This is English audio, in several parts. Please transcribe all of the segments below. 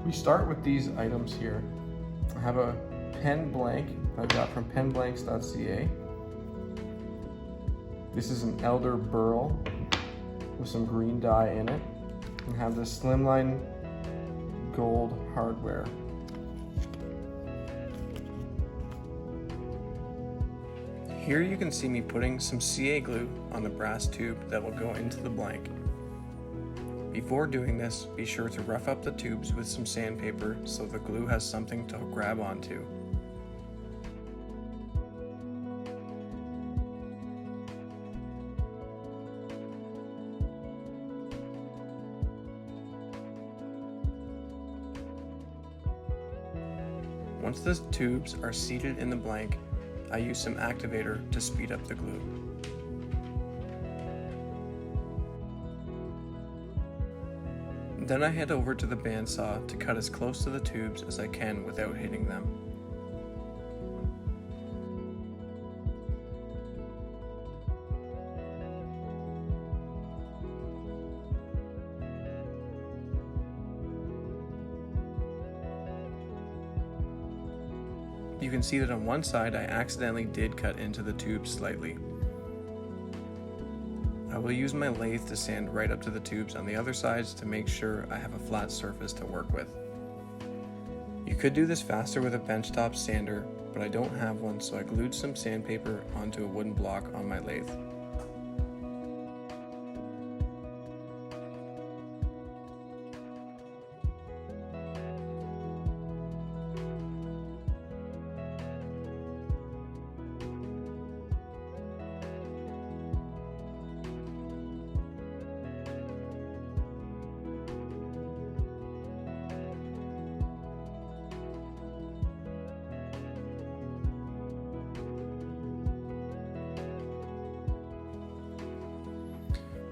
We start with these items here. I have a pen blank I got from penblanks.ca. This is an elder burl with some green dye in it, and have this Slimline gold hardware. Here you can see me putting some CA glue on the brass tube that will go into the blank. Before doing this, be sure to rough up the tubes with some sandpaper so the glue has something to grab onto. Once the tubes are seated in the blank, I use some activator to speed up the glue. Then I head over to the bandsaw to cut as close to the tubes as I can without hitting them. You can see that on one side I accidentally did cut into the tube slightly. I will use my lathe to sand right up to the tubes on the other sides to make sure I have a flat surface to work with. You could do this faster with a benchtop sander, but I don't have one, so I glued some sandpaper onto a wooden block on my lathe.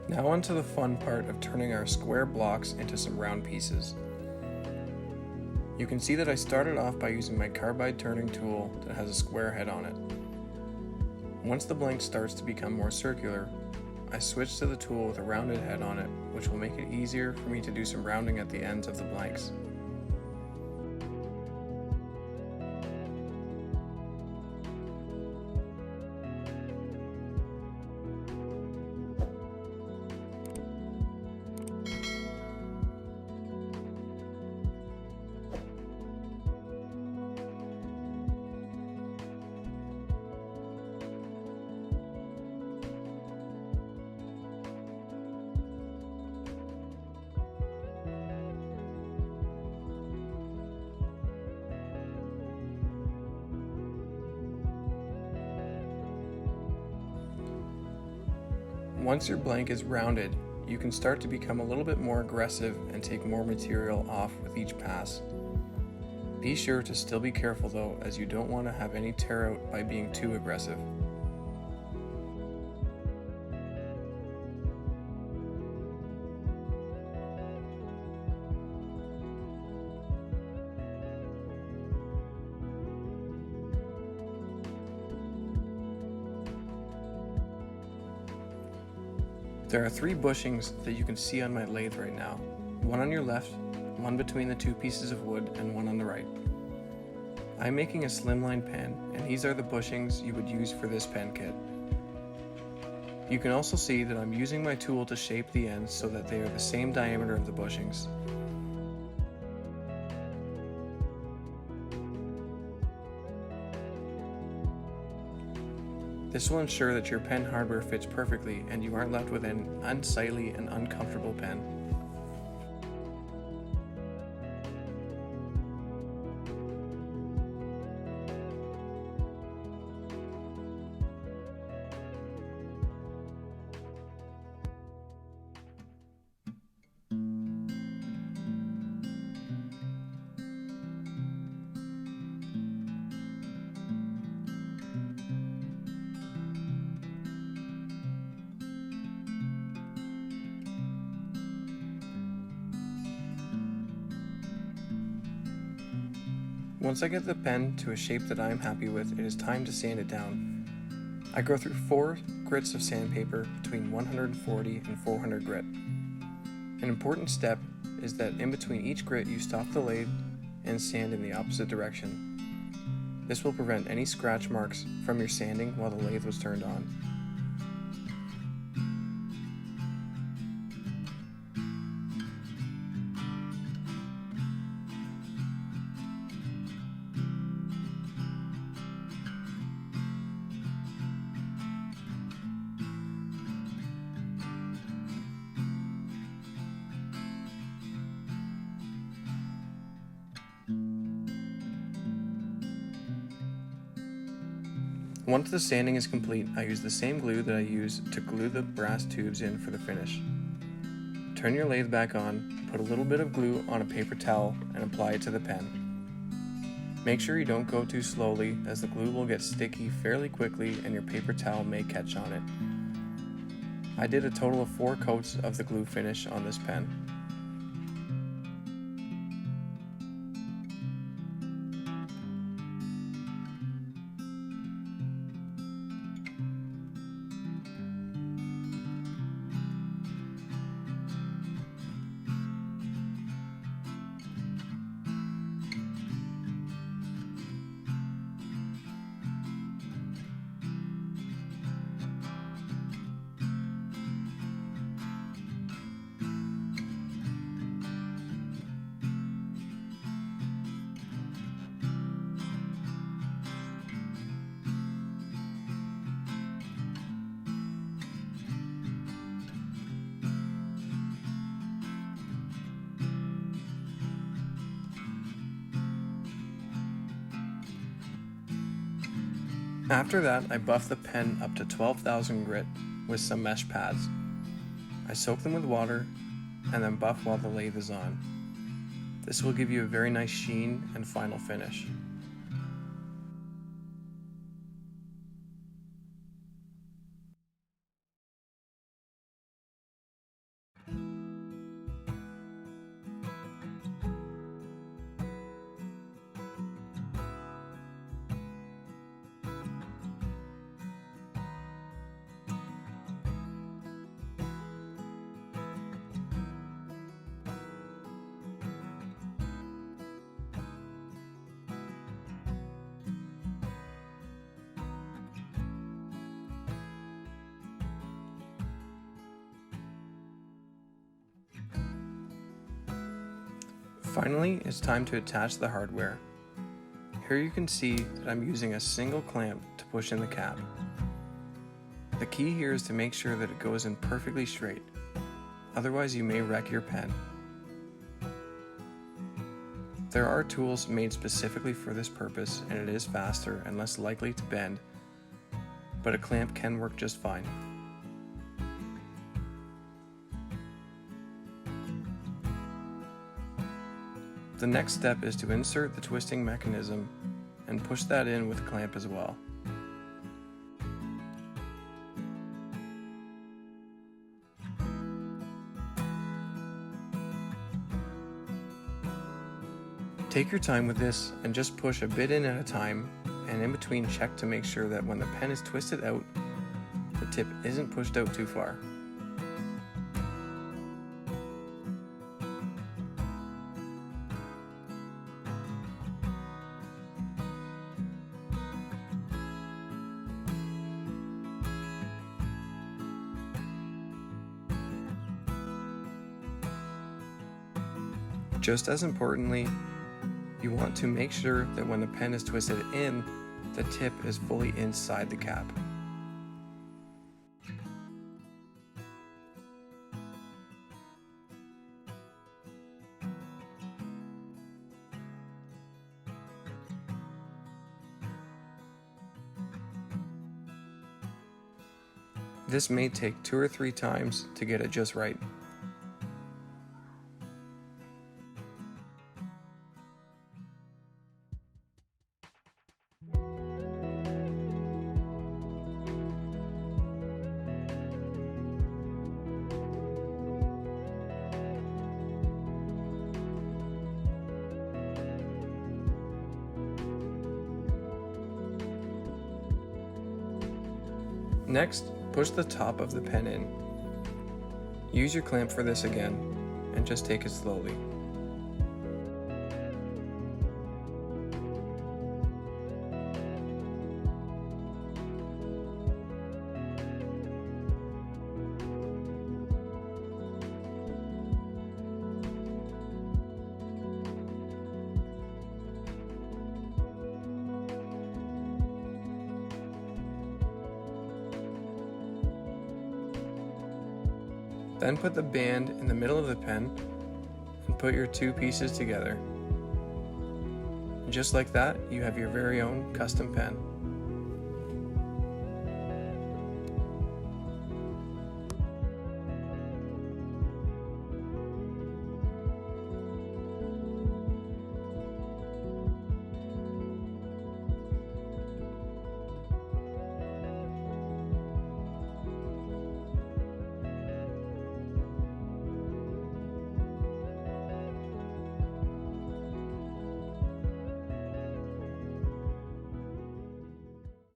Now onto the fun part of turning our square blocks into some round pieces. You can see that I started off by using my carbide turning tool that has a square head on it. Once the blank starts to become more circular, I switch to the tool with a rounded head on it, which will make it easier for me to do some rounding at the ends of the blanks. Once your blank is rounded, you can start to become a little bit more aggressive and take more material off with each pass. Be sure to still be careful though, as you don't want to have any tear out by being too aggressive. There are 3 bushings that you can see on my lathe right now. One on your left, one between the 2 pieces of wood, and one on the right. I'm making a slimline pen, and these are the bushings you would use for this pen kit. You can also see that I'm using my tool to shape the ends so that they are the same diameter of the bushings. This will ensure that your pen hardware fits perfectly and you aren't left with an unsightly and uncomfortable pen. Once I get the pen to a shape that I am happy with, it is time to sand it down. I go through 4 grits of sandpaper between 140 and 400 grit. An important step is that in between each grit you stop the lathe and sand in the opposite direction. This will prevent any scratch marks from your sanding while the lathe was turned on. Once the sanding is complete, I use the same glue that I use to glue the brass tubes in for the finish. Turn your lathe back on, put a little bit of glue on a paper towel and apply it to the pen. Make sure you don't go too slowly, as the glue will get sticky fairly quickly and your paper towel may catch on it. I did a total of 4 coats of the glue finish on this pen. After that, I buff the pen up to 12,000 grit with some mesh pads. I soak them with water and then buff while the lathe is on. This will give you a very nice sheen and final finish. Finally, it's time to attach the hardware. Here you can see that I'm using a single clamp to push in the cap. The key here is to make sure that it goes in perfectly straight, otherwise you may wreck your pen. There are tools made specifically for this purpose, and it is faster and less likely to bend, but a clamp can work just fine. The next step is to insert the twisting mechanism and push that in with a clamp as well. Take your time with this and just push a bit in at a time, and in between check to make sure that when the pen is twisted out, the tip isn't pushed out too far. Just as importantly, you want to make sure that when the pen is twisted in, the tip is fully inside the cap. This may take 2 or 3 times to get it just right. Next, push the top of the pen in. Use your clamp for this again. and just take it slowly. Then put the band in the middle of the pen and put your two pieces together. And just like that, you have your very own custom pen.